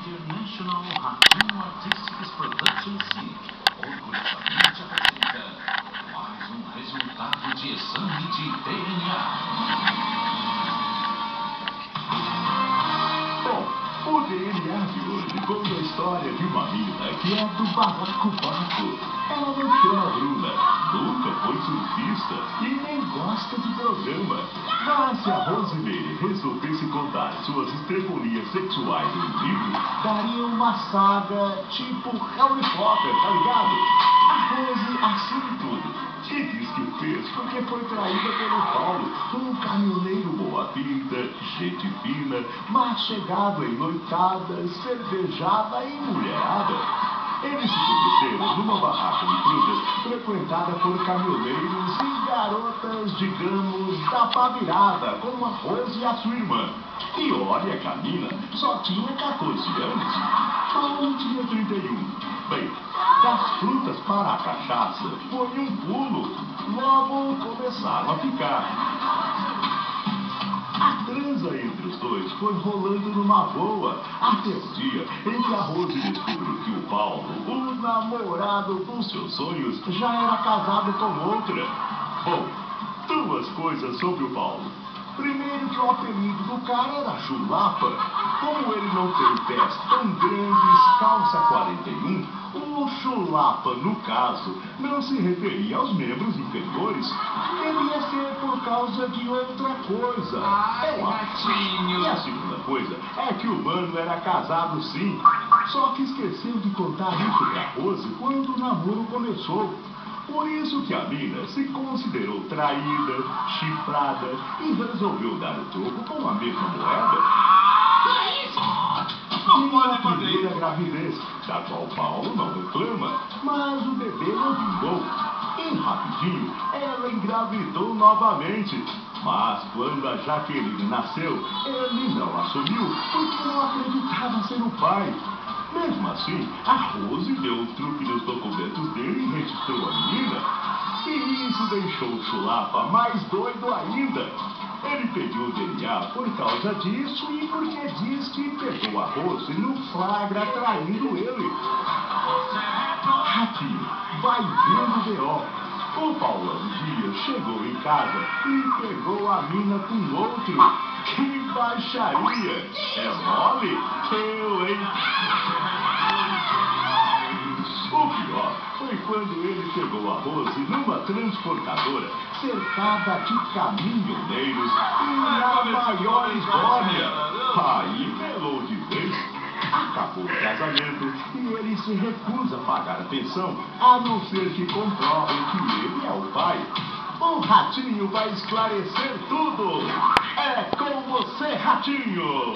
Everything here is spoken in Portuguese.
International Ratinho Artistics Productions Inc. orgulhosamente apresenta mais um resultado de exame de DNA. Bom, o DNA de hoje conta a história de uma mina que é do balacobaco. Ela não chama Bruna, nunca foi surfista e nem gosta de programa. Mas se a Rosemary resolvesse contar suas estreponias sexuais em um livro, daria uma saga tipo Harry Potter, tá ligado? A Rose assume tudo. E diz que fez porque foi traída pelo Paulo, um caminhoneiro boa pinta, gente fina, mas chegado em noitadas, cervejada e mulherada. Eles se conheceram numa barraca de frutas frequentada por caminhoneiros e garotas, digamos, da pá virada, como a Rose e a sua irmã. E olha que a mina só tinha 14 anos. Paulo tinha 31. Bem, das frutas para a cachaça foi um pulo. Logo começaram a ficar. A transa entre os dois foi rolando numa boa, até o dia em que a Rose descobriu que o Paulo, o namorado dos seus sonhos, já era casado com outra. Bom, duas coisas sobre o Paulo. Primeiro, que o apelido do cara era Chulapa. Como ele não tem pés tão grandes, calça 41, o Chulapa, no caso, não se referia aos membros inferiores. Devia ser por causa de outra coisa. Eu acho. E a segunda coisa é que o mano era casado sim. Só que esqueceu de contar isso pra Rose quando o namoro começou. Por isso que a mina se considerou traída, chifrada e resolveu dar o troco com a mesma moeda. Não pode a fazer primeira isso. gravidez, da qual Paulo não reclama, mas o bebê não vingou. E rapidinho, ela engravidou novamente. Mas quando a Jaqueline nasceu, ele não assumiu porque não acreditava ser o pai. Mesmo assim, a Rose deu o truque nos documentos dele e registrou a menina. E isso deixou o Chulapa mais doido ainda. Ele pediu o DNA por causa disso e porque diz que pegou a Rose no flagra traindo ele. Ratinho, vai vendo o B.O. O Paulão Dias chegou em casa e pegou a mina com outro. Que baixaria! É mole? Eu, hein? O pior foi quando ele pegou a Rose numa transportadora cercada de caminhoneiros e na maior esbórnia. Aí melou de vez. Acabou o casamento e ele se recusa a pagar a pensão, a não ser que comprovem que ele é o pai. O Ratinho vai esclarecer tudo. É com você, Ratinho!